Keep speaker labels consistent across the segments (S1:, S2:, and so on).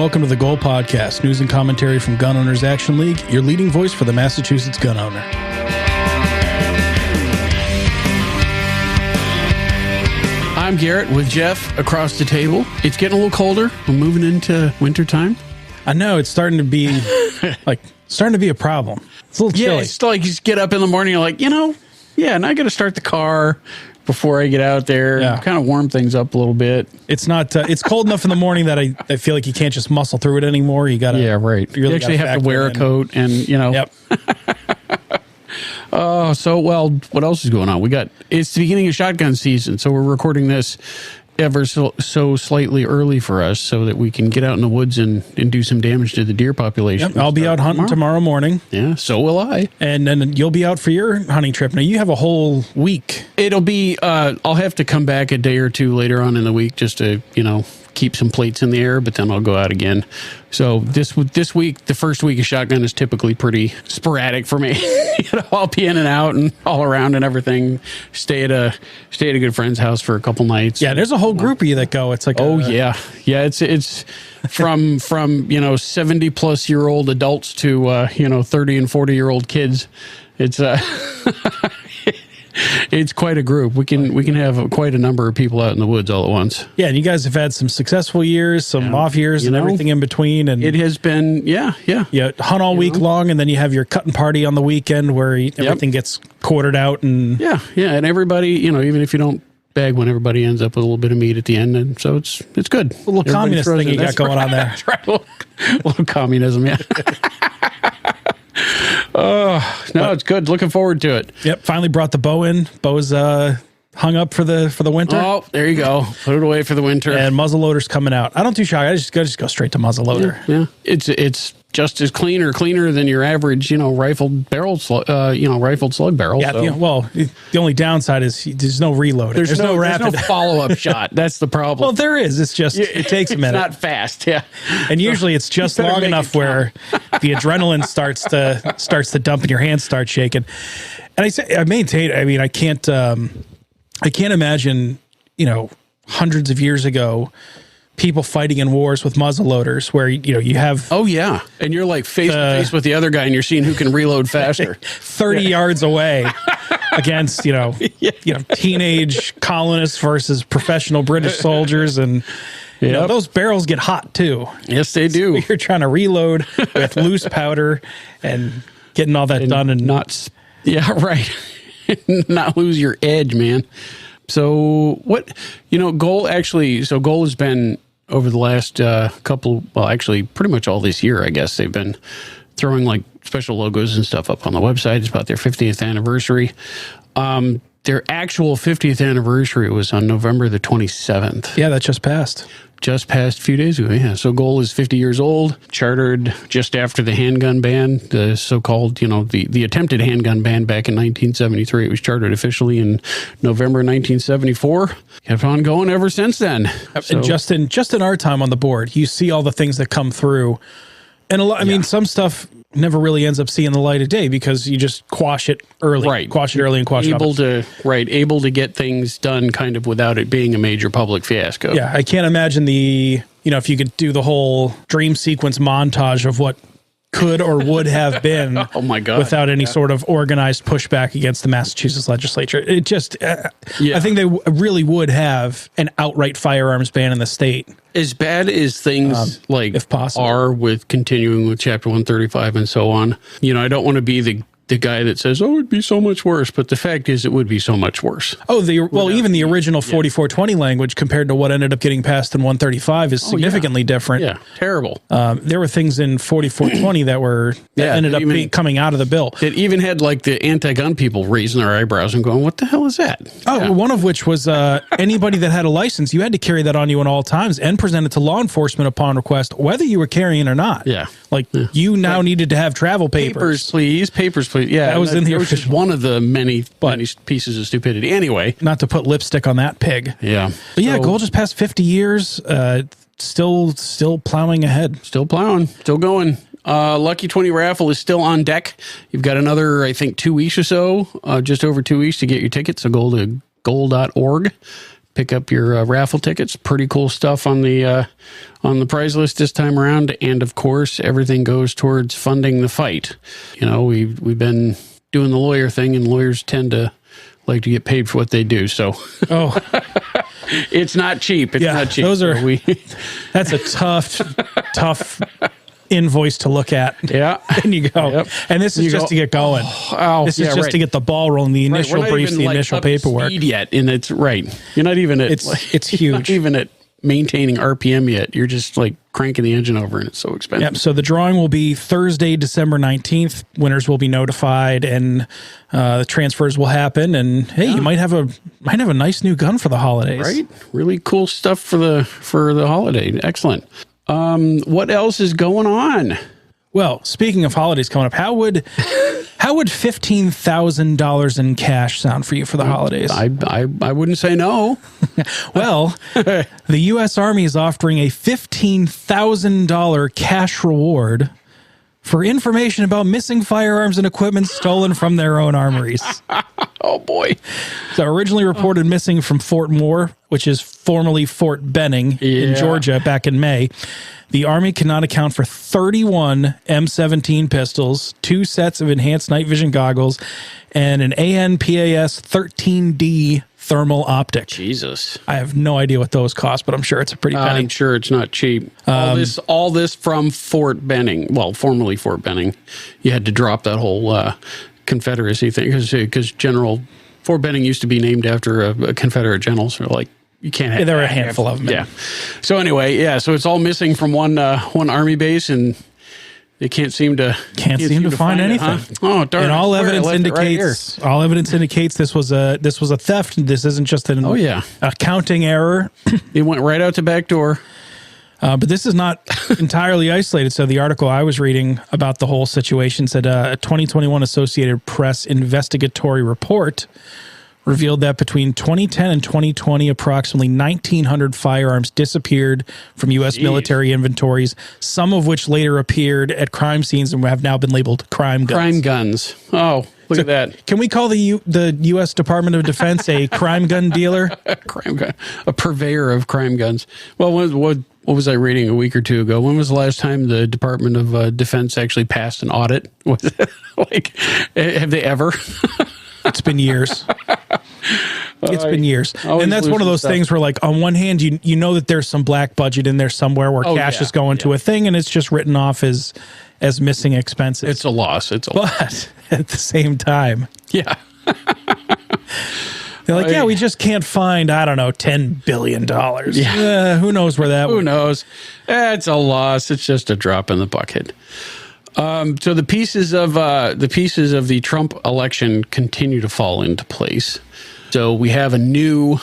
S1: welcome to the Goal Podcast, news and commentary from Gun Owners Action League, your leading voice for the Massachusetts gun owner.
S2: I'm Garrett with Jeff across the table. It's getting a little colder. We're moving into wintertime.
S1: I know, it's starting to be a problem. It's a little chilly.
S2: Yeah, it's like you just get up in the morning, you're like, now I got to start the car before I get out there.
S1: Yeah.
S2: Kind of warm things up a little bit.
S1: It's not. It's cold enough in the morning that I feel like you can't just muscle through it anymore. You got to.
S2: Yeah, right. You actually have to wear a coat and,
S1: Yep.
S2: What else is going on? It's the beginning of shotgun season, so we're recording this ever so slightly early for us so that we can get out in the woods and do some damage to the deer population.
S1: Yep. I'll be out hunting tomorrow morning.
S2: Yeah, so will I.
S1: And then you'll be out for your hunting trip. Now, you have a whole week.
S2: It'll be, I'll have to come back a day or two later on in the week just to, keep some plates in the air, but then I'll go out again. So this week, the first week of shotgun is typically pretty sporadic for me. I'll be in and out and all around and everything. Stay at a good friend's house for a couple nights.
S1: Yeah, there's a whole group of you that go. It's like,
S2: yeah. It's from 70 plus year old adults to 30 and 40-year-old kids. It's it's quite a group. We can have quite a number of people out in the woods all at once.
S1: Yeah, and you guys have had some successful years, some off years, and everything in between. And
S2: it has been, yeah.
S1: You hunt all week long, and then you have your cutting party on the weekend where everything gets quartered out. And
S2: yeah, and everybody, even if you don't bag one, everybody ends up with a little bit of meat at the end, and so it's good.
S1: A little communist thing you got going on there.
S2: That's right. A little communism, yeah. It's good. Looking forward to it.
S1: Yep. Finally brought the bow in. Bow's hung up for the winter.
S2: Oh, there you go. Put it away for the winter.
S1: And muzzleloader's coming out. I don't do shotgun. I just go straight to muzzleloader.
S2: Yeah. It's just as cleaner than your average, rifled barrel, rifled slug barrel.
S1: Yeah.
S2: So.
S1: The only downside is there's no reload.
S2: There's no rapid. There's no follow-up shot. That's the problem.
S1: Well, there is. It's just it takes a minute.
S2: It's not fast. Yeah.
S1: And usually it's just long enough where the adrenaline starts to dump and your hands start shaking. And I maintain. I mean, I can't imagine, hundreds of years ago, people fighting in wars with muzzleloaders where, you have...
S2: Oh, yeah. And you're like face to face with the other guy and you're seeing who can reload faster.
S1: 30 yards away against, teenage colonists versus professional British soldiers. And those barrels get hot too.
S2: Yes, they do.
S1: So you're trying to reload with loose powder and getting all that done and
S2: not... Yeah, right. Not lose your edge, man. So Goal has been over the last actually pretty much all this year, I guess. They've been throwing like special logos and stuff up on the website. It's about their 50th anniversary. Their actual 50th anniversary was on November the 27th.
S1: Yeah, that just passed.
S2: Just passed a few days ago, yeah. So Goal is 50 years old, chartered just after the handgun ban, the so-called, the attempted handgun ban back in 1973. It was chartered officially in November 1974. Kept on going ever since then. So,
S1: and just in our time on the board, you see all the things that come through. And a lot, I mean, some stuff never really ends up seeing the light of day because you just quash it early. Right. Quash it early and quash it
S2: able to get things done kind of without it being a major public fiasco.
S1: Yeah, I can't imagine if you could do the whole dream sequence montage of what could or would have been
S2: oh my God.
S1: Without any sort of organized pushback against the Massachusetts legislature. It just, I think they really would have an outright firearms ban in the state.
S2: As bad as things
S1: if possible,
S2: are with continuing with Chapter 135 and so on, I don't want to be the guy that says, it'd be so much worse. But the fact is, it would be so much worse.
S1: Oh, even the original 4420 language compared to what ended up getting passed in 135 is significantly different.
S2: Yeah, terrible.
S1: There were things in 4420 that ended up coming out of the bill.
S2: It even had like the anti-gun people raising their eyebrows and going, what the hell is that?
S1: Oh, one of which was anybody that had a license, you had to carry that on you at all times and present it to law enforcement upon request, whether you were carrying or not.
S2: Yeah.
S1: You now needed to have travel papers.
S2: Papers, please. Yeah,
S1: that was in the
S2: original. Just one of the many pieces of stupidity. Anyway,
S1: not to put lipstick on that pig.
S2: Yeah,
S1: but Goal just passed 50 years. Still plowing ahead.
S2: Still plowing. Still going. Lucky 20 raffle is still on deck. You've got another, I think, 2 weeks or so, just over 2 weeks to get your tickets. So go to goal.org. pick up your raffle tickets. Pretty cool stuff on the prize list this time around, and of course, everything goes towards funding the fight. You know, we've been doing the lawyer thing, and lawyers tend to like to get paid for what they do. So, it's not cheap. It's not cheap.
S1: Those are that's a tough invoice to look at.
S2: Yeah.
S1: And you go, and this is just to get going. This is just to get the ball rolling, the initial briefs, the initial paperwork.
S2: Yet, and it's right. You're not even at,
S1: it's huge.
S2: Not even at maintaining RPM yet. You're just like cranking the engine over, and it's so expensive.
S1: Yep. So the drawing will be Thursday, December 19th. Winners will be notified, and the transfers will happen. And hey, you might have a nice new gun for the holidays.
S2: Right? Really cool stuff for the holiday. Excellent. What else is going on?
S1: Well, speaking of holidays coming up, how would $15,000 in cash sound for you for the holidays?
S2: I wouldn't say no.
S1: Well, the U.S. Army is offering a $15,000 cash reward for information about missing firearms and equipment stolen from their own armories.
S2: Oh, boy.
S1: So originally reported missing from Fort Moore, which is formerly Fort Benning in Georgia back in May. The Army cannot account for 31 M17 pistols, 2 sets of enhanced night vision goggles, and an ANPAS 13D thermal optic.
S2: Jesus.
S1: I have no idea what those cost, but I'm sure it's a pretty penny.
S2: I'm sure it's not cheap. All this from Fort Benning. Well, formerly Fort Benning. You had to drop that whole Confederacy thing because Fort Benning used to be named after a Confederate general. So like, you can't have.
S1: There were a handful of them.
S2: Yeah. So anyway, so it's all missing from one Army base, and they can't seem to
S1: find anything.
S2: Oh, darn!
S1: And all evidence indicates this was a theft. This isn't just an accounting error.
S2: It went right out the back door.
S1: But this is not entirely isolated. So the article I was reading about the whole situation said a 2021 Associated Press investigatory report revealed that between 2010 and 2020, approximately 1,900 firearms disappeared from U.S. military inventories, some of which later appeared at crime scenes and have now been labeled crime guns.
S2: Crime guns. Oh, look at that.
S1: Can we call the U.S. Department of Defense a crime gun dealer?
S2: A purveyor of crime guns. Well, what was I reading a week or two ago? When was the last time the Department of Defense actually passed an audit? Was it like, have they ever?
S1: It's been years. It's been years. And that's one of those things where, like, on one hand, you know that there's some black budget in there somewhere where cash is going to a thing, and it's just written off as missing expenses.
S2: It's a loss.
S1: But at the same time,
S2: they're
S1: like, we just can't find, I don't know, $10 billion. Who knows where that
S2: Who knows? It's a loss. It's just a drop in the bucket. So the pieces of the Trump election continue to fall into place. So we have a new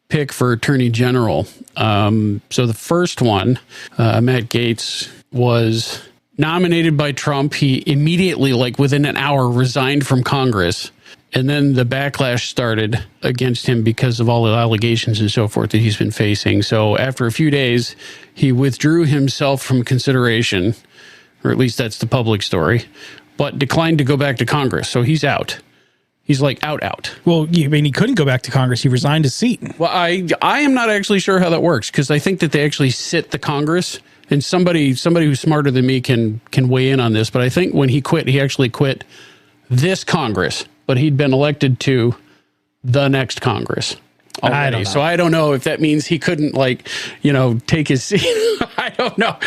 S2: pick for Attorney General. So the first one, Matt Gaetz, was nominated by Trump. He immediately, like within an hour, resigned from Congress. And then the backlash started against him because of all the allegations and so forth that he's been facing. So after a few days, he withdrew himself from consideration, or at least that's the public story, but declined to go back to Congress. So he's out. He's like out.
S1: Well, I mean, he couldn't go back to Congress. He resigned his seat.
S2: Well, I am not actually sure how that works, because I think that they actually sit the Congress, and somebody who's smarter than me can weigh in on this. But I think when he quit, he actually quit this Congress, but he'd been elected to the next Congress already. So I don't know if that means he couldn't, take his seat. I don't know.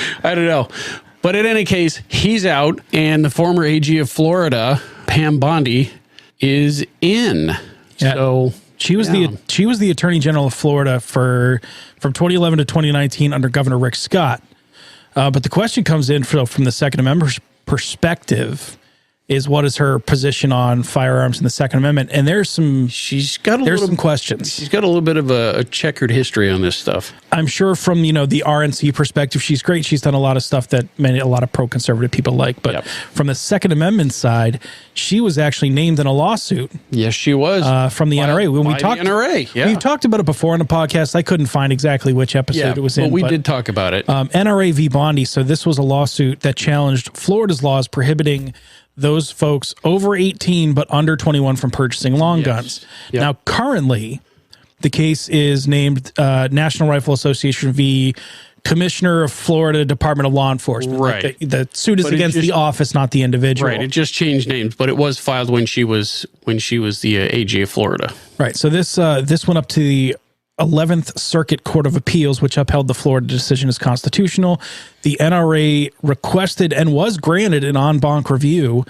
S2: But in any case, he's out, and the former AG of Florida, Pam Bondi, is in.
S1: Yeah.
S2: So
S1: she was the Attorney General of Florida from 2011 to 2019 under Governor Rick Scott. But the question comes in from the Second Amendment perspective is, what is her position on firearms in the Second Amendment? And there's some questions.
S2: She's got a little bit of a checkered history on this stuff.
S1: I'm sure from, the RNC perspective, she's great. She's done a lot of stuff that a lot of pro-conservative people like. But from the Second Amendment side, she was actually named in a lawsuit.
S2: Yes, she was.
S1: From the NRA. When we talked
S2: NRA,
S1: we've talked about it before on the podcast. I couldn't find exactly which episode it was in.
S2: But we did talk about it.
S1: NRA v. Bondi. So this was a lawsuit that challenged Florida's laws prohibiting those folks over 18 but under 21 from purchasing long guns. Yep. Now, currently, The case is named National Rifle Association v. Commissioner of Florida Department of Law Enforcement.
S2: Right.
S1: Like the suit is against the office, not the individual.
S2: Right. It just changed names, but it was filed when she was the AG of Florida.
S1: Right. So this went up to the 11th Circuit Court of Appeals, which upheld the Florida decision as constitutional. The NRA requested and was granted an en banc review.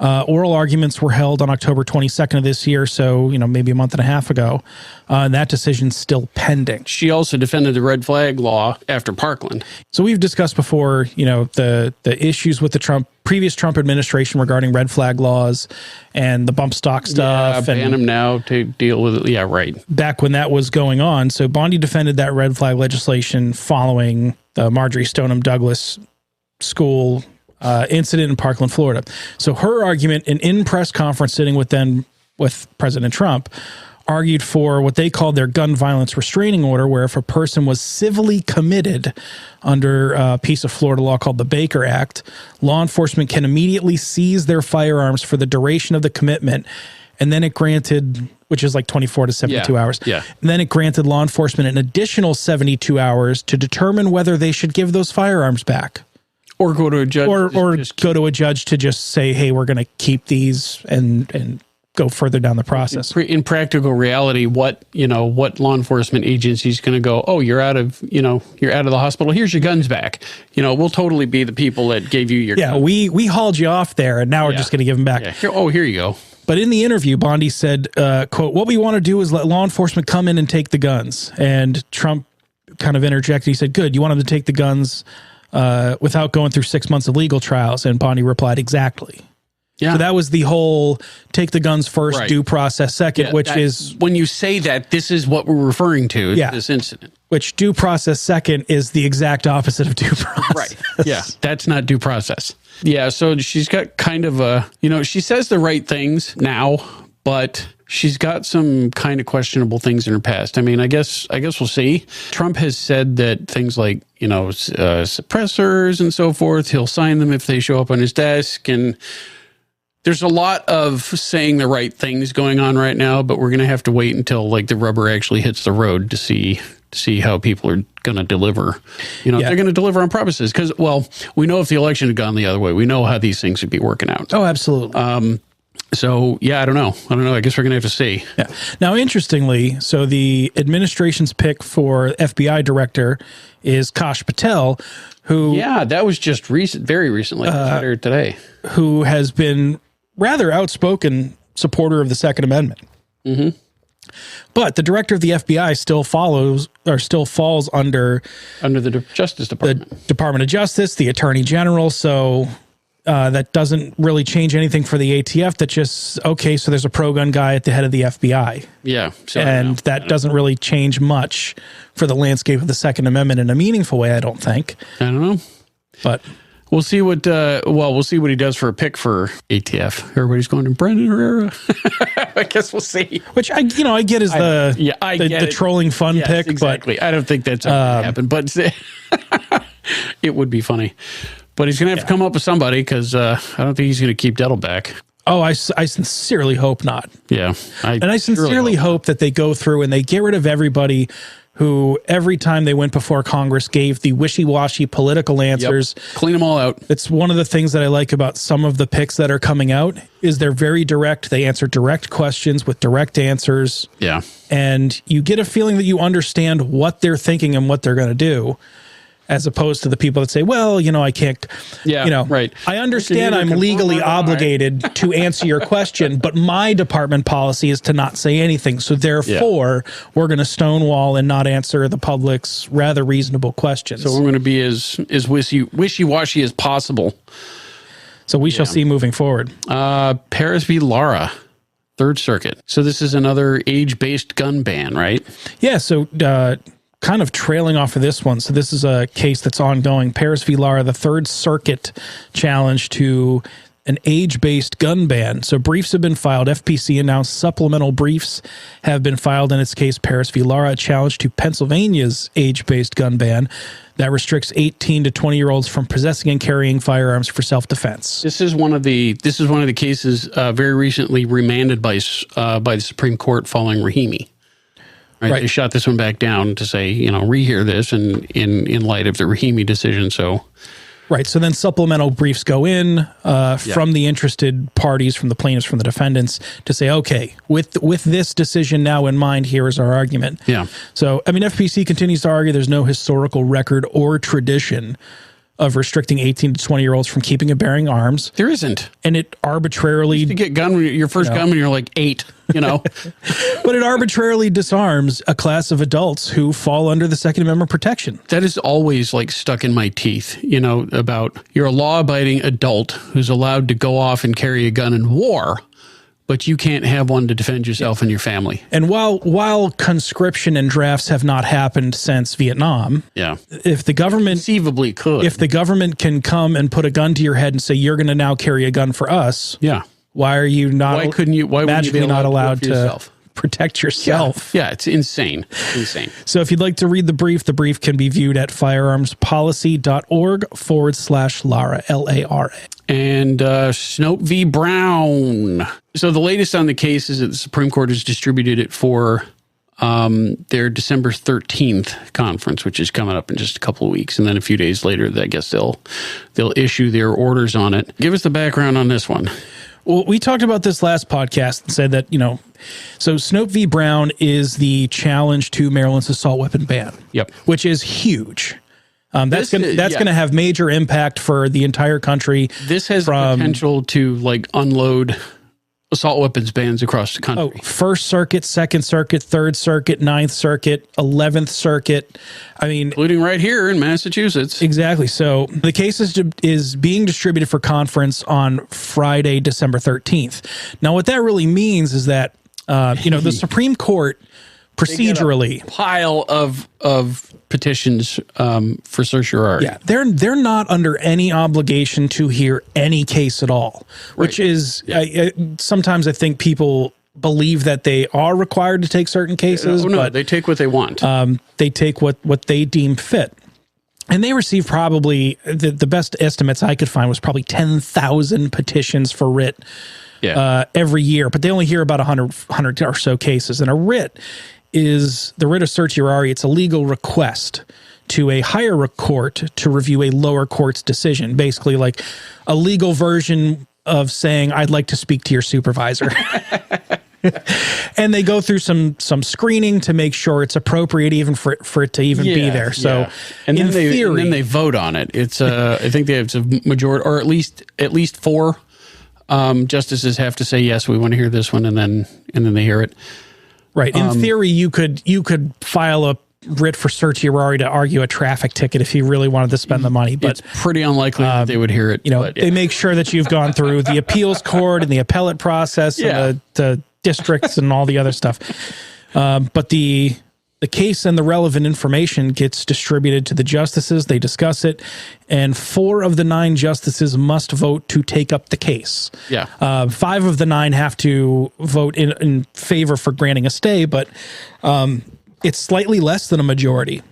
S1: Oral arguments were held on October 22nd of this year, so maybe a month and a half ago. And that decision's still pending.
S2: She also defended the red flag law after Parkland.
S1: So we've discussed before, the issues with the previous Trump administration regarding red flag laws and the bump stock stuff.
S2: Yeah, ban them now to deal with it. Yeah, right.
S1: Back when that was going on. So Bondi defended that red flag legislation following the Marjorie Stoneman Douglas school incident in Parkland, Florida. So her argument in press conference sitting with President Trump argued for what they called their gun violence restraining order, where if a person was civilly committed under a piece of Florida law called the Baker Act, law enforcement can immediately seize their firearms for the duration of the commitment. And then it granted, which is like 24 to 72 hours.
S2: Yeah.
S1: And then it granted law enforcement an additional 72 hours to determine whether they should give those firearms back.
S2: Or go to a judge.
S1: Or go to a judge to just say, hey, we're going to keep these and go further down the process.
S2: In practical reality, what law enforcement agency is going to go, oh, you're out of the hospital. Here's your guns back. We'll totally be the people that gave you your guns.
S1: Yeah, we hauled you off there, and now we're just going to give them back.
S2: Yeah. Here you go.
S1: But in the interview, Bondi said, quote, what we want to do is let law enforcement come in and take the guns. And Trump kind of interjected. He said, good, you want them to take the guns without going through 6 months of legal trials. And Bondi replied, exactly. Yeah. So that was the whole take the guns first, due process second, which is...
S2: When you say that, this is what we're referring to, this incident.
S1: Which due process second is the exact opposite of due process.
S2: Right. Yeah, that's not due process. Yeah, so she's got kind of a... she says the right things now, but she's got some kind of questionable things in her past. I mean, I guess we'll see. Trump has said that things like, suppressors and so forth, he'll sign them if they show up on his desk. And there's a lot of saying the right things going on right now, but we're going to have to wait until the rubber actually hits the road to see how people are going to deliver. They're going to deliver on promises because, we know if the election had gone the other way, we know how these things would be working out.
S1: Oh, absolutely.
S2: So, I don't know. I guess we're going to have to see.
S1: Yeah. Now, interestingly, so the administration's pick for FBI director is Kash Patel, who...
S2: Yeah, that was just very recently, today.
S1: Who has been rather outspoken supporter of the Second Amendment. Mm-hmm. But the director of the FBI still falls under
S2: the Justice Department.
S1: The Department of Justice, the Attorney General, so... that doesn't really change anything for the ATF. That just, okay, so there's a pro-gun guy at the head of the FBI.
S2: Yeah.
S1: And that doesn't really change much for the landscape of the Second Amendment in a meaningful way, I don't think.
S2: I don't know.
S1: But
S2: we'll see what he does for a pick for ATF. Everybody's going to Brendan Herrera. I guess we'll see.
S1: Which I get as the trolling fun pick.
S2: Exactly. But I don't think that's going to happen, but it would be funny. But he's going to have to come up with somebody because I don't think he's going to keep Dettel back.
S1: Oh, I sincerely hope not.
S2: Yeah.
S1: I sincerely hope that they go through and they get rid of everybody who every time they went before Congress gave the wishy-washy political answers.
S2: Yep. Clean them all out.
S1: It's one of the things that I like about some of the picks that are coming out is they're very direct. They answer direct questions with direct answers.
S2: Yeah.
S1: And you get a feeling that you understand what they're thinking and what they're going to do. As opposed to the people that say, well, I can't,
S2: right.
S1: I understand I'm legally obligated to answer your question, but my department policy is to not say anything. So therefore, we're going to stonewall and not answer the public's rather reasonable questions.
S2: So we're going to be as wishy-washy as possible.
S1: So we shall see moving forward.
S2: Paris v. Lara, Third Circuit. So this is another age-based gun ban, right?
S1: Yeah, so... kind of trailing off of this one. So this is a case that's ongoing. Paris v. Lara, the Third Circuit challenge to an age-based gun ban. So briefs have been filed. FPC announced supplemental briefs have been filed in its case, Paris v. Lara, a challenge to Pennsylvania's age-based gun ban that restricts 18 to 20-year-olds from possessing and carrying firearms for self-defense.
S2: This is one of the cases very recently remanded by the Supreme Court following Rahimi. Right. They shot this one back down to say, rehear this and in light of the Rahimi decision. So.
S1: Right. So then supplemental briefs go in from the interested parties, from the plaintiffs, from the defendants to say, okay, with this decision now in mind, here is our argument.
S2: Yeah.
S1: So, FPC continues to argue there's no historical record or tradition of restricting 18 to 20-year-olds from keeping and bearing arms.
S2: There isn't.
S1: And it arbitrarily...
S2: You get your first gun when you're like 8,
S1: But it arbitrarily disarms a class of adults who fall under the Second Amendment protection.
S2: That is always like stuck in my teeth, about you're a law-abiding adult who's allowed to go off and carry a gun in war, but you can't have one to defend yourself and your family.
S1: And while conscription and drafts have not happened since Vietnam, if the government
S2: conceivably could,
S1: if the government can come and put a gun to your head and say you're going to now carry a gun for us, why are you not?
S2: Why couldn't you? Why
S1: magically
S2: wouldn't you be
S1: not allowed to protect yourself?
S2: Yeah, it's insane. Insane.
S1: So if you'd like to read the brief can be viewed at firearmspolicy.org/Lara, LARA.
S2: And Snope v. Brown. So the latest on the case is that the Supreme Court has distributed it for their December 13th conference, which is coming up in just a couple of weeks. And then a few days later, I guess they'll issue their orders on it. Give us the background on this one.
S1: Well, we talked about this last podcast and said that, so Snope v. Brown is the challenge to Maryland's assault weapon ban.
S2: Yep.
S1: Which is huge. That's going to have major impact for the entire country.
S2: This has the potential to unload assault weapons bans across the country.
S1: Oh, First Circuit, Second Circuit, Third Circuit, Ninth Circuit, 11th Circuit.
S2: Including right here in Massachusetts.
S1: Exactly. So the case is being distributed for conference on Friday, December 13th. Now, what that really means is that, the Supreme Court procedurally
S2: pile of petitions for certiorari.
S1: Yeah, they're not under any obligation to hear any case at all, which is sometimes I think people believe that they are required to take certain cases.
S2: But they take what they want.
S1: They take what they deem fit. And they receive probably, the best estimates I could find was probably 10,000 petitions for writ every year, but they only hear about 100 or so cases. And a writ is the writ of certiorari. It's a legal request to a higher court to review a lower court's decision, basically like a legal version of saying, I'd like to speak to your supervisor. And they go through some screening to make sure it's appropriate even for it to even be there. So
S2: and then they vote on it. It's I think they have a majority, or at least 4 justices have to say, yes, we want to hear this one, and then they hear it.
S1: Right. In theory, you could file a writ for certiorari to argue a traffic ticket if you really wanted to spend the money. But
S2: it's pretty unlikely that they would hear it.
S1: They make sure that you've gone through the appeals court and the appellate process and the districts and all the other stuff. But the case and the relevant information gets distributed to the justices. They discuss it, and 4 of the 9 justices must vote to take up the case. 5 of the 9 have to vote in favor for granting a stay, but it's slightly less than a majority.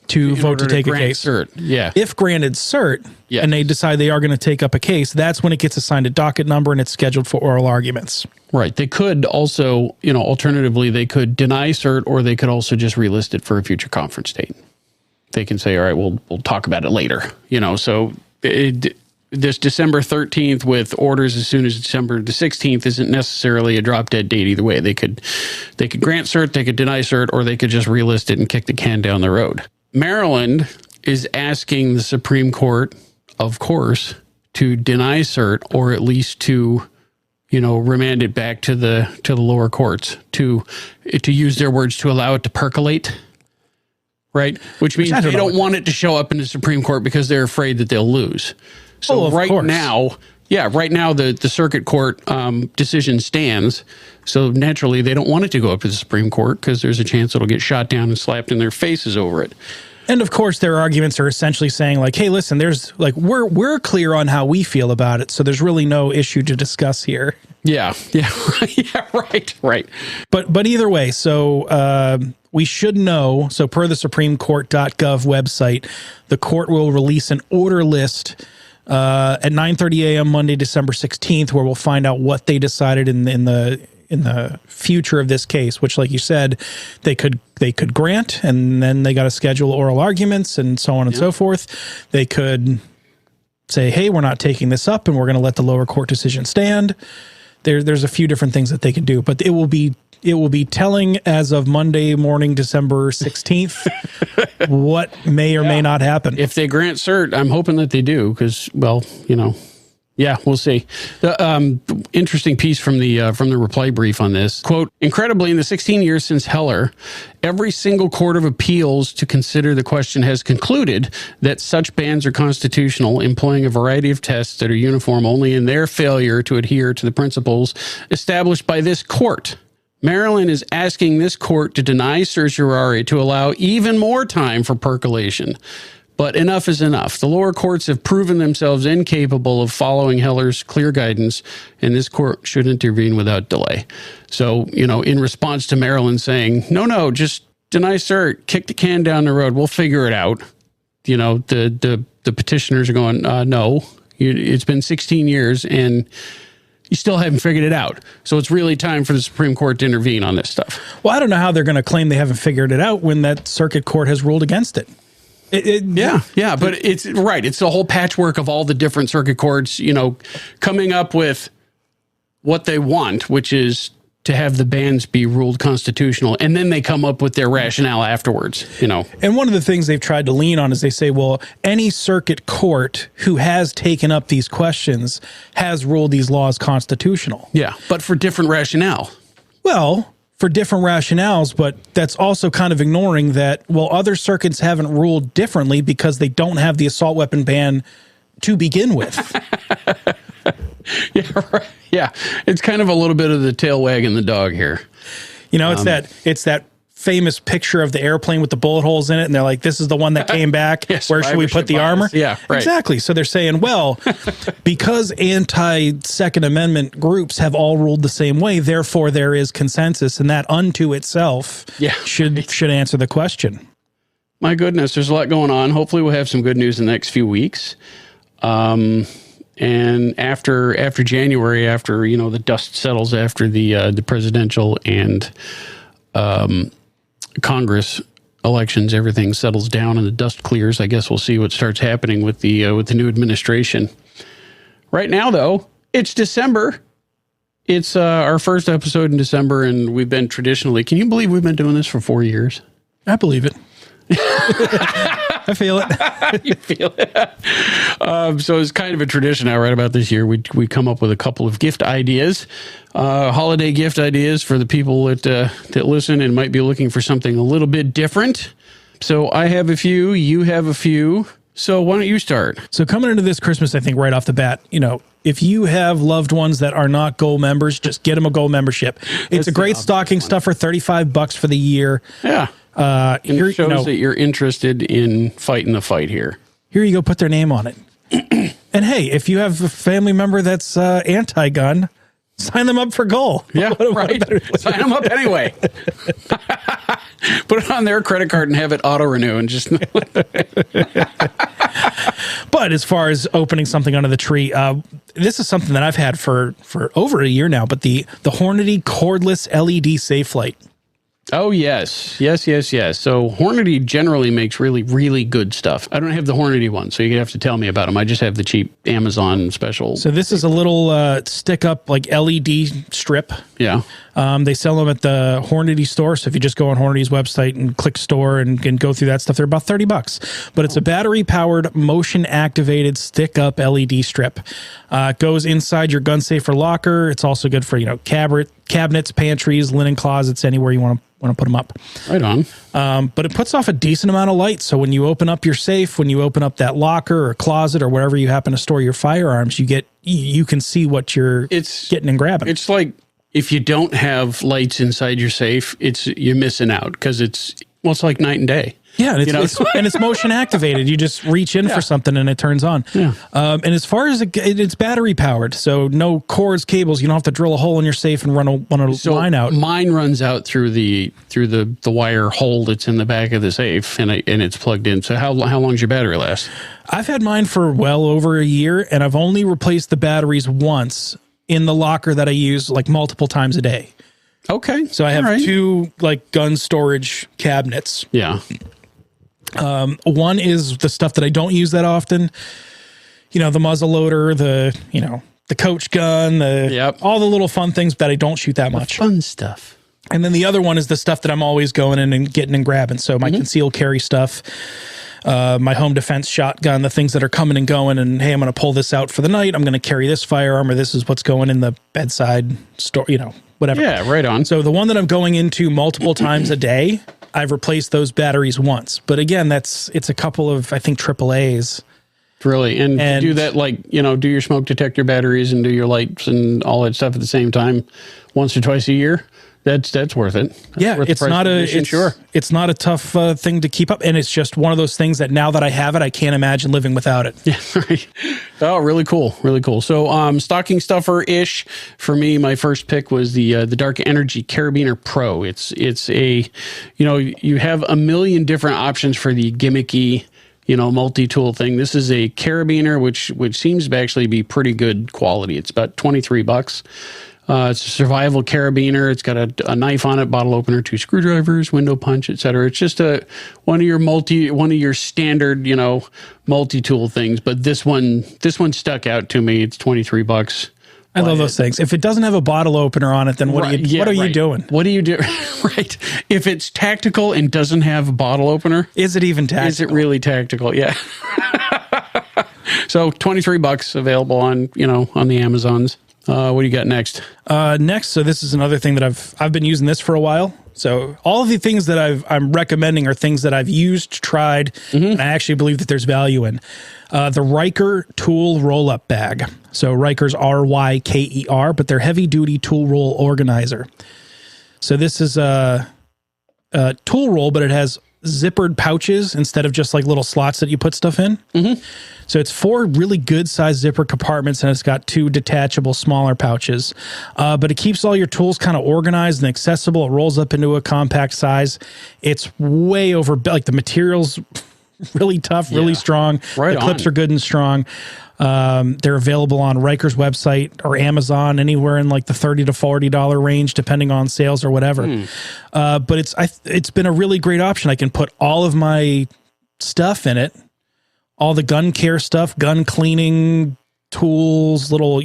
S1: To vote to take a case.
S2: Cert.
S1: If granted cert, and they decide they are going to take up a case, that's when it gets assigned a docket number and it's scheduled for oral arguments.
S2: Right. They could also, alternatively, they could deny cert, or they could also just relist it for a future conference date. They can say, all right, we'll talk about it later. So this December 13th with orders as soon as December the 16th isn't necessarily a drop dead date either way. They could grant cert, they could deny cert, or they could just relist it and kick the can down the road. Maryland is asking the Supreme Court, of course, to deny cert, or at least to, remand it back to the lower courts, to use their words, to allow it to percolate. Right? Which means they don't want it to show up in the Supreme Court because they're afraid that they'll lose. So right now, the circuit court decision stands. So naturally, they don't want it to go up to the Supreme Court because there's a chance it'll get shot down and slapped in their faces over it.
S1: And of course, their arguments are essentially saying, like, hey, listen, there's we're clear on how we feel about it, so there's really no issue to discuss here. Right. But either way, so we should know. So per the SupremeCourt.gov website, the court will release an order list at 9:30 a.m. Monday, December 16th, where we'll find out what they decided in the the future of this case, which, like you said, they could grant, and then they got to schedule oral arguments and so on and so forth. They could say, hey, we're not taking this up and we're going to let the lower court decision stand. There's a few different things that they can do, but it will be telling as of Monday morning, December 16th, what may or may not happen.
S2: If they grant cert, I'm hoping that they do, because, well, yeah, we'll see. The interesting piece from the reply brief on this, quote, incredibly, in the 16 years since Heller, every single court of appeals to consider the question has concluded that such bans are constitutional, employing a variety of tests that are uniform only in their failure to adhere to the principles established by this court. Maryland is asking this court to deny certiorari to allow even more time for percolation. But enough is enough. The lower courts have proven themselves incapable of following Heller's clear guidance, and this court should intervene without delay. So, in response to Maryland saying, no, just deny cert, kick the can down the road, we'll figure it out. The petitioners are going, no, it's been 16 years and you still haven't figured it out. So it's really time for the Supreme Court to intervene on this stuff.
S1: Well, I don't know how they're going to claim they haven't figured it out when that circuit court has ruled against it.
S2: Yeah, but it's right. It's the whole patchwork of all the different circuit courts, coming up with what they want, which is to have the bans be ruled constitutional, and then they come up with their rationale afterwards,
S1: And one of the things they've tried to lean on is they say, well, any circuit court who has taken up these questions has ruled these laws constitutional.
S2: Yeah, but for different rationale.
S1: Well, for different rationales, but that's also kind of ignoring that, well, other circuits haven't ruled differently because they don't have the assault weapon ban to begin with.
S2: Yeah, right. Yeah, it's kind of a little bit of the tail wagging the dog here.
S1: It's that famous picture of the airplane with the bullet holes in it, and they're like, this is the one that came back.
S2: Yes,
S1: where should we put the armor?
S2: Yeah, right.
S1: Exactly. So they're saying, well, because anti-Second Amendment groups have all ruled the same way, therefore there is consensus, and that unto itself should answer the question.
S2: My goodness, there's a lot going on. Hopefully we'll have some good news in the next few weeks. And after January, after the dust settles after the presidential and Congress elections, everything settles down and the dust clears. I guess we'll see what starts happening with the new administration. Right now, though, it's December. It's our first episode in December, and we've been traditionally. Can you believe we've been doing this for 4 years?
S1: I believe it. I feel it.
S2: You feel it. So it's kind of a tradition now, right about this year. We come up with a couple of gift ideas, holiday gift ideas for the people that listen and might be looking for something a little bit different. So I have a few, you have a few. So why don't you start?
S1: So coming into this Christmas, I think right off the bat, if you have loved ones that are not Gold members, just get them a Gold membership. It's a great stocking stuffer, $35 for the year.
S2: Yeah. And it shows that you're interested in fighting the fight here.
S1: Here you go, put their name on it. And hey, if you have a family member that's anti-gun, sign them up for Gold.
S2: Yeah, right. Sign them up anyway. Put it on their credit card and have it auto-renew and just...
S1: But as far as opening something under the tree, this is something that I've had for over a year now, but the Hornady cordless LED safe light.
S2: Oh, yes. So Hornady generally makes really, really good stuff. I don't have the Hornady one, so you have to tell me about them. I just have the cheap Amazon special.
S1: So this is a little stick-up like LED strip.
S2: Yeah.
S1: They sell them at the Hornady store. So if you just go on Hornady's website and click store and go through that stuff, they're about $30. But it's a battery-powered, motion-activated stick-up LED strip. It goes inside your gun safe or locker. It's also good for cabinets, pantries, linen closets, anywhere you want to put them up.
S2: Right on.
S1: But it puts off a decent amount of light. So when you open up your safe, when you open up that locker or closet or wherever you happen to store your firearms, you can see what you're getting and grabbing.
S2: It's like if you don't have lights inside your safe, you're missing out because it's like night and day.
S1: Yeah, and it's motion activated. You just reach in for something and it turns on. Yeah. And as far as it's battery powered, so no cords, cables. You don't have to drill a hole in your safe and run a line out.
S2: Mine runs out through the wire hole that's in the back of the safe, and it's plugged in. So how long does your battery last?
S1: I've had mine for well over a year, and I've only replaced the batteries once in the locker that I use like multiple times a day.
S2: Okay.
S1: So I have two like gun storage cabinets.
S2: Yeah.
S1: One is the stuff that I don't use that often. You know, the muzzle loader, the coach gun, all the little fun things that I don't shoot that much.
S2: Fun stuff.
S1: And then the other one is the stuff that I'm always going in and getting and grabbing. So my concealed carry stuff, my home defense shotgun, the things that are coming and going, and hey, I'm going to pull this out for the night. I'm going to carry this firearm, or this is what's going in the bedside store, whatever.
S2: Yeah, right on.
S1: So the one that I'm going into multiple times a day, I've replaced those batteries once. But again, it's a couple of, I think, AAAs.
S2: Really? And to do that, like, do your smoke detector batteries and do your lights and all that stuff at the same time once or twice a year. That's worth it.
S1: It's not a tough thing to keep up. And it's just one of those things that now that I have it, I can't imagine living without it.
S2: Yeah, right. Oh, really cool. Really cool. So stocking stuffer-ish for me, my first pick was the Dark Energy Carabiner Pro. It's a, you have a million different options for the gimmicky, multi-tool thing. This is a carabiner, which seems to actually be pretty good quality. It's about $23. It's a survival carabiner. It's got a knife on it, bottle opener, 2 screwdrivers, window punch, etc. It's just one of your standard, multi-tool things. But this one stuck out to me. It's $23.
S1: I love those things. If it doesn't have a bottle opener on it, then what are you doing?
S2: What do you do? Right. If it's tactical and doesn't have a bottle opener,
S1: is it even tactical?
S2: Is it really tactical? Yeah. So $23 available on the Amazons. What do you got next?
S1: So this is another thing that I've been using this for a while. So all of the things that I'm recommending are things that I've used, tried, and I actually believe that there's value in. The Ryker tool roll-up bag. So Ryker's R-Y-K-E-R, but they're heavy-duty tool roll organizer. So this is a tool roll, but it has zippered pouches instead of just like little slots that you put stuff in. So it's 4 really good sized zipper compartments, and it's got 2 detachable smaller pouches. But it keeps all your tools kind of organized and accessible. It rolls up into a compact size. It's way over, like the material's really tough, really strong. The clips are good and strong. They're available on Ryker's website or Amazon, anywhere in like the $30 to $40 range, depending on sales or whatever. But it's been a really great option. I can put all of my stuff in it, all the gun care stuff, gun cleaning tools, little,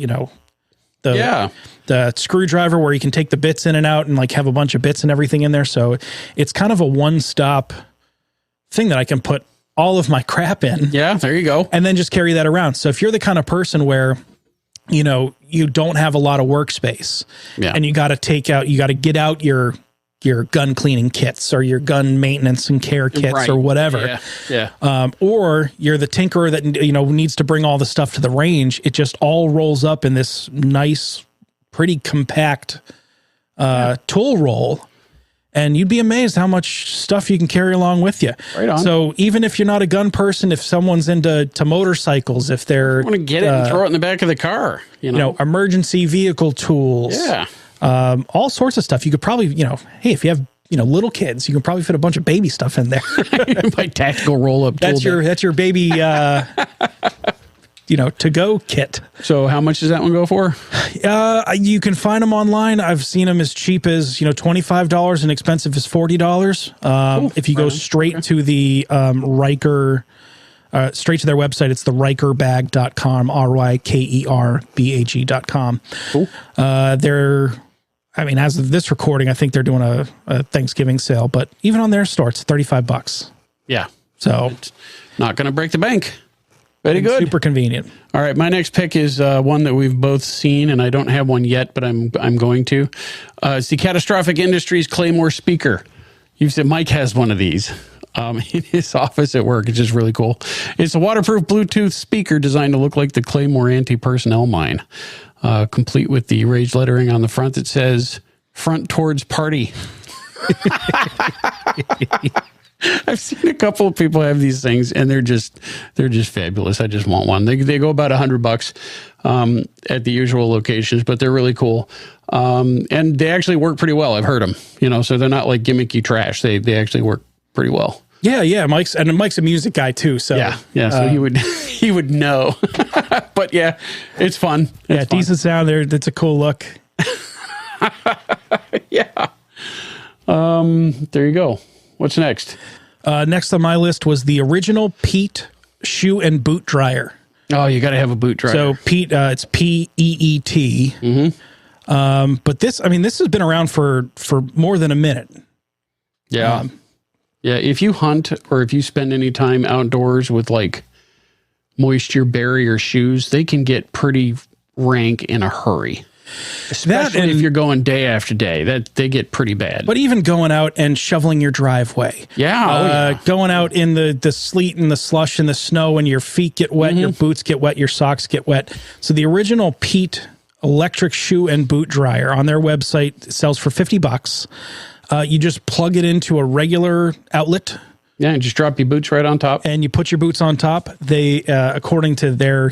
S1: the screwdriver where you can take the bits in and out and like have a bunch of bits and everything in there. So it's kind of a one-stop thing that I can put all of my crap in. Yeah,
S2: there you go.
S1: And then just carry that around. So if you're the kind of person where, you don't have a lot of workspace and you got to get out your gun cleaning kits or your gun maintenance and care kits or whatever. Or you're the tinkerer that, needs to bring all the stuff to the range. It just all rolls up in this nice, pretty compact tool roll. And you'd be amazed how much stuff you can carry along with you. Right on. So even if you're not a gun person, if someone's into motorcycles, if they're...
S2: want to get it and throw it in the back of the car.
S1: Emergency vehicle tools.
S2: Yeah.
S1: All sorts of stuff. You could probably, hey, if you have, little kids, you can probably fit a bunch of baby stuff in there.
S2: My tactical roll-up tool.
S1: That's your baby... to-go kit.
S2: So how much does that one go for?
S1: You can find them online. I've seen them as cheap as, $25 and expensive as $40. If you go straight to the Ryker, straight to their website, it's the rykerbag.com, RYKERBAG.com. Cool. As of this recording, I think they're doing a Thanksgiving sale, but even on their store, it's $35.
S2: Yeah.
S1: So
S2: it's not going to break the bank. Very good.
S1: Super convenient.
S2: All right. My next pick is one that we've both seen, and I don't have one yet, but I'm going to. It's the Catastrophic Industries Claymore speaker. You've said Mike has one of these in his office at work. It's just really cool. It's a waterproof Bluetooth speaker designed to look like the Claymore anti-personnel mine, complete with the raised lettering on the front that says "Front Towards Party." I've seen a couple of people have these things, and they're just fabulous. I just want one. They go about $100 at the usual locations, but they're really cool. And they actually work pretty well. I've heard them, so they're not like gimmicky trash. They actually work pretty well.
S1: Yeah. Mike's a music guy too. So
S2: yeah. So he would know. But yeah, it's fun. It's fun.
S1: Decent sound there. That's a cool look.
S2: Yeah. There you go. What's next?
S1: Next on my list was the original Pete shoe and boot dryer.
S2: Oh, you got to have a boot dryer.
S1: So Pete, it's PEET. But this has been around for more than a minute.
S2: Yeah. Yeah. If you hunt or if you spend any time outdoors with like moisture barrier shoes, they can get pretty rank in a hurry. Especially if you're going day after day, that they get pretty bad.
S1: But even going out and shoveling your driveway.
S2: Yeah.
S1: Going out in the sleet and the slush and the snow and your feet get wet, your boots get wet, your socks get wet. So the original Pete electric shoe and boot dryer on their website sells for $50. You just plug it into a regular outlet.
S2: Yeah, and just drop your boots right on top.
S1: And you put your boots on top. They, according to their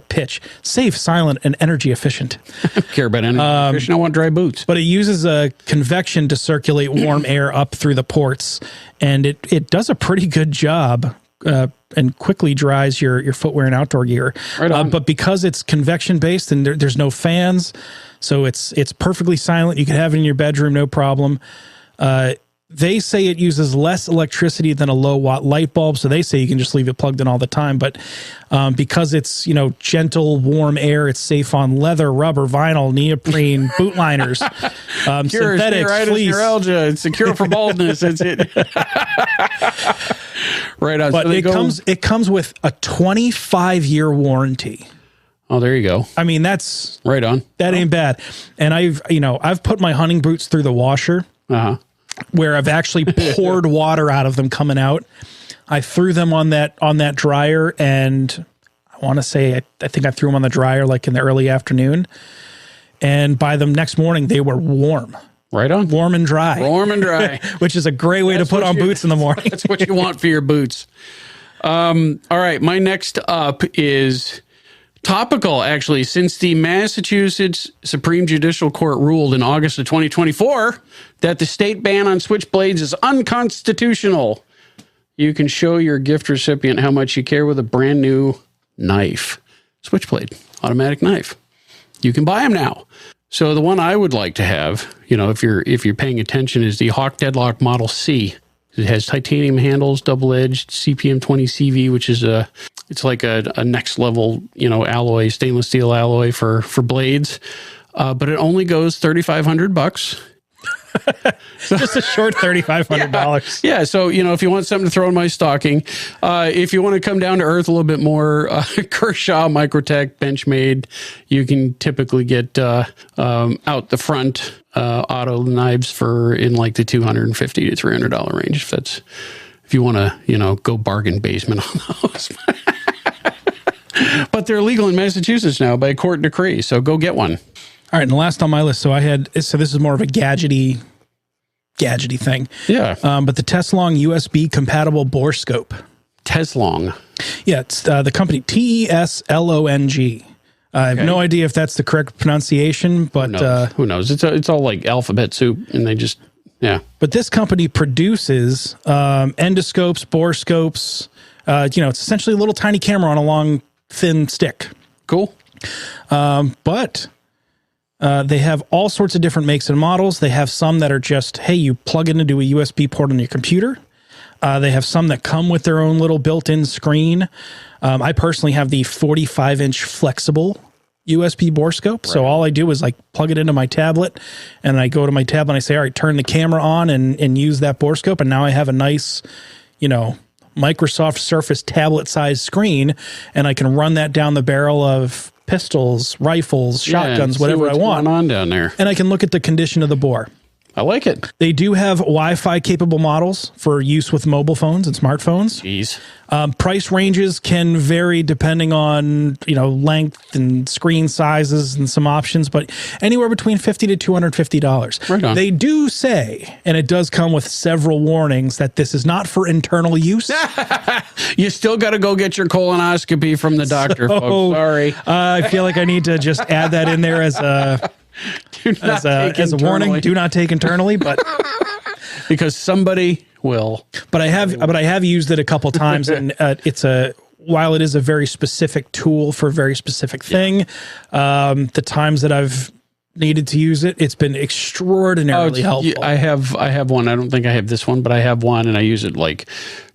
S1: pitch, safe, silent, and energy efficient.
S2: I don't care about energy efficient. I want dry boots.
S1: But it uses a convection to circulate warm air up through the ports, and it does a pretty good job and quickly dries your footwear and outdoor gear.
S2: Right on.
S1: But because it's convection based and there's no fans, so it's perfectly silent. You can have it in your bedroom, no problem. They say it uses less electricity than a low watt light bulb, so they say you can just leave it plugged in all the time. But because it's gentle, warm air, it's safe on leather, rubber, vinyl, neoprene, boot liners, synthetics, fleece.
S2: Neuralgia. It's a cure for baldness. That's it. Right on.
S1: But so it comes with a 25-year warranty.
S2: Oh, there you go.
S1: I mean, that's
S2: right on.
S1: That ain't bad. And I've put my hunting boots through the washer. Where I've actually poured water out of them coming out. I threw them on that dryer, and I want to say I think I threw them on the dryer like in the early afternoon. And by the next morning, they were warm.
S2: Right on.
S1: Warm and dry.
S2: Warm and dry.
S1: Which is a great way to put on boots in the morning.
S2: That's what you want for your boots. All right, my next up is topical, actually, since the Massachusetts Supreme Judicial Court ruled in August of 2024 that the state ban on switchblades is unconstitutional. You can show your gift recipient how much you care with a brand new knife. Switchblade, automatic knife. You can buy them now. So the one I would like to have, if you're paying attention, is the Hawk Deadlock Model C. It has titanium handles, double-edged CPM 20 CV, which is it's like a next level, alloy, stainless steel alloy for blades. But it only goes $3,500.
S1: Just a short $3,500.
S2: Yeah. So, if you want something to throw in my stocking, if you want to come down to earth a little bit more, Kershaw, Microtech, Benchmade, you can typically get out the front auto knives in like the $250 to $300 range. If you want to, go bargain basement on those. But they're legal in Massachusetts now by court decree. So go get one.
S1: All right, and the last on my list, so this is more of a gadgety thing.
S2: Yeah.
S1: But the Teslong USB compatible bore scope.
S2: Teslong.
S1: Yeah, it's the company Teslong. I have no idea if that's the correct pronunciation, but
S2: who knows? It's all like alphabet soup, and they just
S1: But this company produces endoscopes, bore scopes. It's essentially a little tiny camera on a long, thin stick.
S2: Cool.
S1: But they have all sorts of different makes and models. They have some that are just, hey, you plug it into a USB port on your computer. They have some that come with their own little built-in screen. I personally have the 45-inch flexible USB bore scope. Right. So all I do is like plug it into my tablet, and I go to my tablet and I say, all right, turn the camera on and use that bore scope. And now I have a nice, Microsoft Surface tablet-sized screen, and I can run that down the barrel of pistols, rifles, shotguns, whatever I want.
S2: Going on down there.
S1: And I can look at the condition of the bore.
S2: I like it.
S1: They do have Wi-Fi capable models for use with mobile phones and smartphones.
S2: Jeez.
S1: Price ranges can vary depending on, length and screen sizes and some options, but anywhere between $50 to $250.
S2: Right on.
S1: They do say, and it does come with several warnings, that this is not for internal use.
S2: You still got to go get your colonoscopy from the doctor, folks. Sorry.
S1: I feel like I need to just add that in there as a warning. Do not take internally, but
S2: because somebody will.
S1: But I have used it a couple times, and while it is a very specific tool for a very specific thing, the times that I've needed to use it, it's been extraordinarily helpful.
S2: I have one. I don't think I have this one, but I have one, and I use it like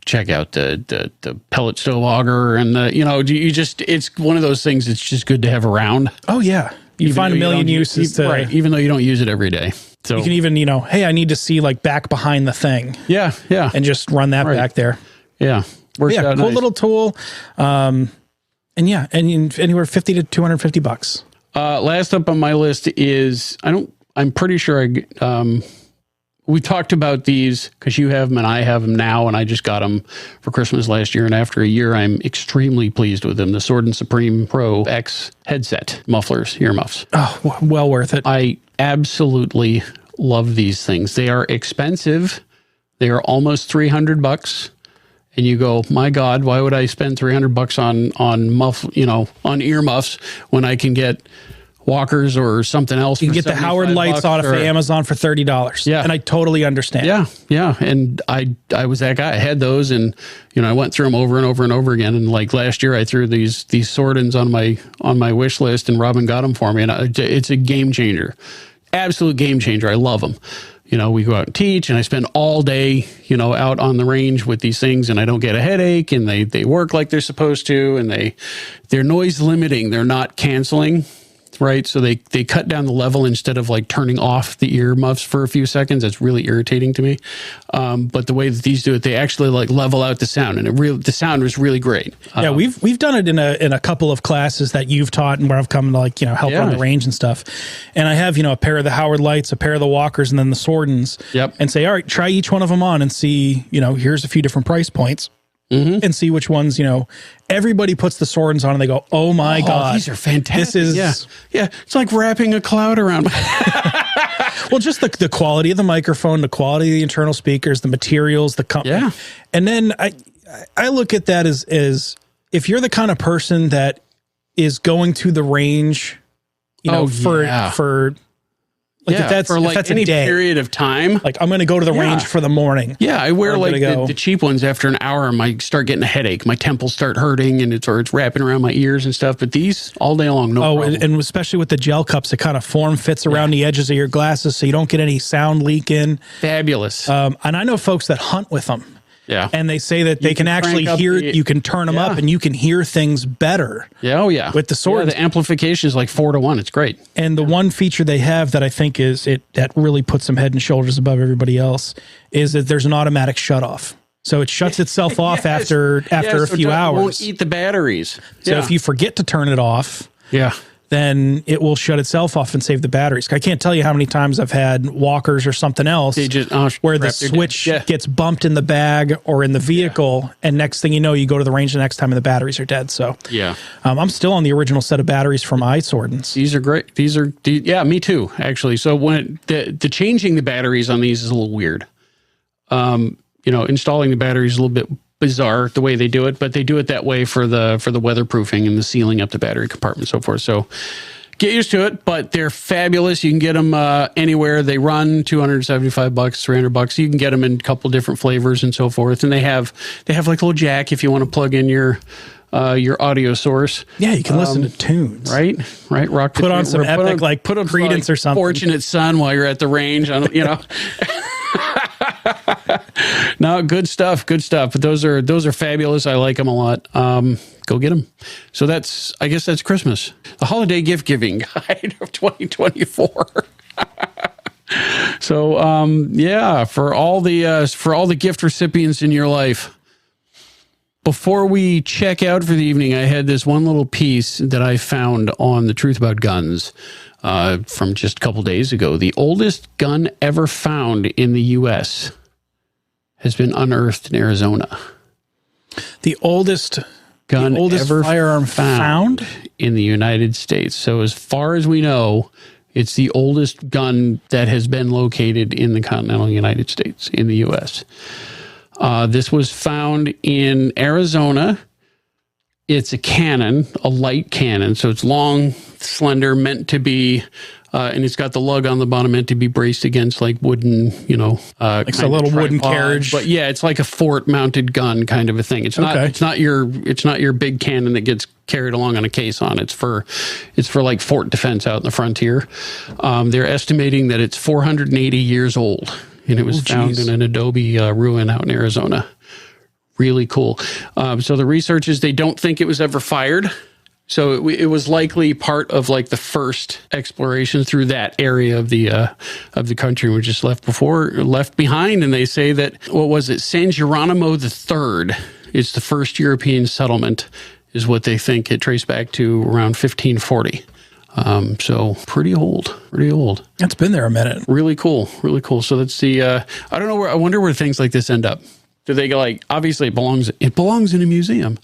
S2: check out the pellet stove auger, and it's one of those things that's just good to have around.
S1: Oh yeah, you find a million uses
S2: right, even though you don't use it every day. So
S1: you can even, hey, I need to see like back behind the thing.
S2: Yeah.
S1: And just run that back there.
S2: Yeah. Works out
S1: cool
S2: nice.
S1: Little tool. And anywhere $50 to $250.
S2: Last up on my list is I'm pretty sure we talked about these because you have them and I have them now, and I just got them for Christmas last year. And after a year, I'm extremely pleased with them. The Sword and Supreme Pro X headset mufflers, earmuffs.
S1: Oh, well worth it.
S2: I absolutely love these things. They are expensive. They are almost $300. And you go, my God, why would I spend $300 on earmuffs when I can get Walkers or something else?
S1: You can get the Howard Lights out of Amazon for $30.
S2: Yeah.
S1: And I totally understand.
S2: Yeah. And I was that guy. I had those, and I went through them over and over and over again. And like last year, I threw these Swordens on my wish list, and Robin got them for me. And it's a game changer, absolute game changer. I love them. We go out and teach, and I spend all day, out on the range with these things, and I don't get a headache, and they work like they're supposed to, and they're noise limiting. They're not canceling. Right. So they cut down the level instead of like turning off the earmuffs for a few seconds. That's really irritating to me. But the way that these do it, they actually like level out the sound, and the sound was really great.
S1: Yeah, we've done it in a couple of classes that you've taught, and where I've come to help on the range and stuff. And I have a pair of the Howard Lights, a pair of the Walkers, and then the Swordens.
S2: Yep.
S1: And say, all right, try each one of them on and see. Here's a few different price points. Mm-hmm. And see which ones, everybody puts the Swordens on and they go, oh my God.
S2: These are fantastic.
S1: This is.
S2: Yeah. It's like wrapping a cloud around.
S1: Well, just the quality of the microphone, the quality of the internal speakers, the materials, the company. Yeah. And then I look at that as if you're the kind of person that is going to the range, for like if that's
S2: any
S1: a day,
S2: period of time,
S1: like I'm going to go to the range for the morning.
S2: Yeah, I wear like the cheap ones. After an hour, I start getting a headache. My temples start hurting, and it's wrapping around my ears and stuff. But these all day long, no problem.
S1: And especially with the gel cups, it kind of fits around the edges of your glasses, so you don't get any sound leak in.
S2: Fabulous.
S1: And I know folks that hunt with them.
S2: Yeah.
S1: And they say that they can actually hear, you can turn them up and you can hear things better.
S2: Yeah. Oh, yeah.
S1: With the Swords.
S2: Yeah, the amplification is like 4-to-1. It's great.
S1: And the one feature they have that I think that really puts them head and shoulders above everybody else is that there's an automatic shutoff. So it shuts itself off after a few hours.
S2: It won't eat the batteries.
S1: So if you forget to turn it off.
S2: Yeah.
S1: Then it will shut itself off and save the batteries. I can't tell you how many times I've had Walkers or something else where the switch gets bumped in the bag or in the vehicle, and next thing you know, you go to the range the next time and the batteries are dead. So I'm still on the original set of batteries for my Swordens.
S2: These are great. Me too, actually. So when the changing the batteries on these is a little weird. Installing the batteries is a little bit bizarre the way they do it, but they do it that way for the weatherproofing and the sealing up the battery compartment and so forth. So get used to it, but they're fabulous. You can get them anywhere. They run $275, $300. You can get them in a couple different flavors and so forth. And they have like a little jack if you want to plug in your audio source.
S1: Yeah, you can listen to tunes.
S2: Right. Rock.
S1: Put on some epic, put on Creedence or something.
S2: Fortunate Son while you're at the range. No, good stuff. But those are fabulous. I like them a lot. Go get them. So I guess that's Christmas. The holiday gift giving guide of 2024. So for all the gift recipients in your life. Before we check out for the evening, I had this one little piece that I found on The Truth About Guns from just a couple days ago. The oldest gun ever found in the U.S. has been unearthed in Arizona.
S1: The oldest
S2: ever
S1: firearm found
S2: in the United States. So as far as we know, it's the oldest gun that has been located in the continental United States, in the U.S. This was found in Arizona. It's a cannon, a light cannon. So it's long, slender, meant to be and it's got the lug on the bottom meant to be braced against like wooden,
S1: Like a little wooden carriage.
S2: But yeah, it's like a fort mounted gun kind of a thing. It's not.
S1: Okay.
S2: It's not your big cannon that gets carried along on a caisson. It's for like fort defense out in the frontier. They're estimating that it's 480 years old, and it was found in an adobe ruin out in Arizona. Really cool. So the research is they don't think it was ever fired. So it was likely part of like the first exploration through that area of the country, which is left behind. And they say that, what was it? San Geronimo III is the first European settlement, is what they think. It traced back to around 1540. So pretty old.
S1: It's been there a minute.
S2: Really cool. So that's I don't know I wonder where things like this end up. Do they go like, obviously it belongs in a museum,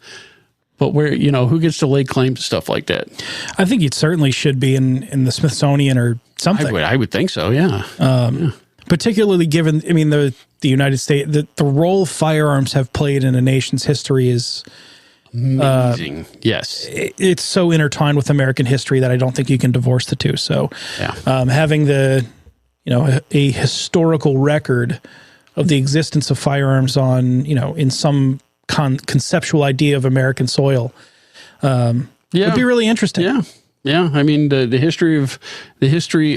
S2: but where, who gets to lay claim to stuff like that?
S1: I think it certainly should be in the Smithsonian or something.
S2: I would think so. Yeah.
S1: Particularly given, the United States, the role firearms have played in a nation's history is
S2: amazing. Yes.
S1: It's so intertwined with American history that I don't think you can divorce the two. So having a historical record of the existence of firearms on, in some conceptual idea of American soil would be really interesting.
S2: Yeah. Yeah. I mean, the history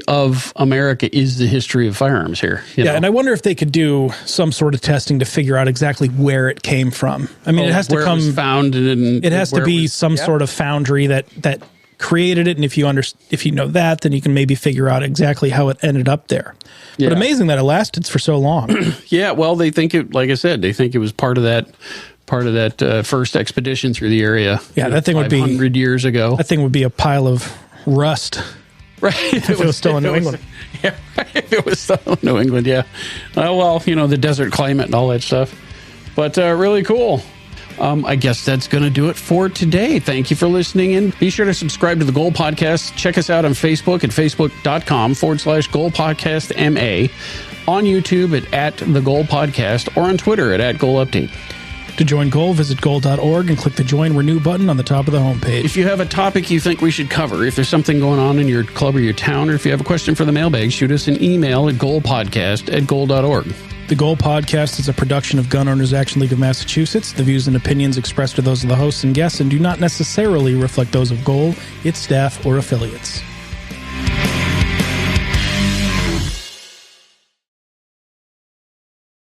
S2: of America is the history of firearms here. You know?
S1: And I wonder if they could do some sort of testing to figure out exactly where it came from. I mean, it has to come
S2: it was found, and
S1: it has to be some sort of foundry that created it. And if you know that, then you can maybe figure out exactly how it ended up there. Yeah. But amazing that it lasted for so long.
S2: Yeah. Well, they think it, like I said, they think it was part of that first expedition through the area.
S1: Yeah, that thing would be
S2: 100 years ago.
S1: That thing would be a pile of rust,
S2: right?
S1: If it was still in New England.
S2: Yeah, if it was still in New England. Yeah. Well, the desert climate and all that stuff. But really cool. I guess that's going to do it for today. Thank you for listening in. Be sure to subscribe to the Goal Podcast. Check us out on Facebook at facebook.com/Goal Podcast MA, on YouTube at The Goal Podcast, or on Twitter at Goal Update.
S1: To join Goal, visit goal.org and click the Join Renew button on the top of the homepage.
S2: If you have a topic you think we should cover, if there's something going on in your club or your town, or if you have a question for the mailbag, shoot us an email at goalpodcast@goal.org.
S1: The Goal Podcast is a production of Gun Owners Action League of Massachusetts. The views and opinions expressed are those of the hosts and guests and do not necessarily reflect those of Goal, its staff, or affiliates.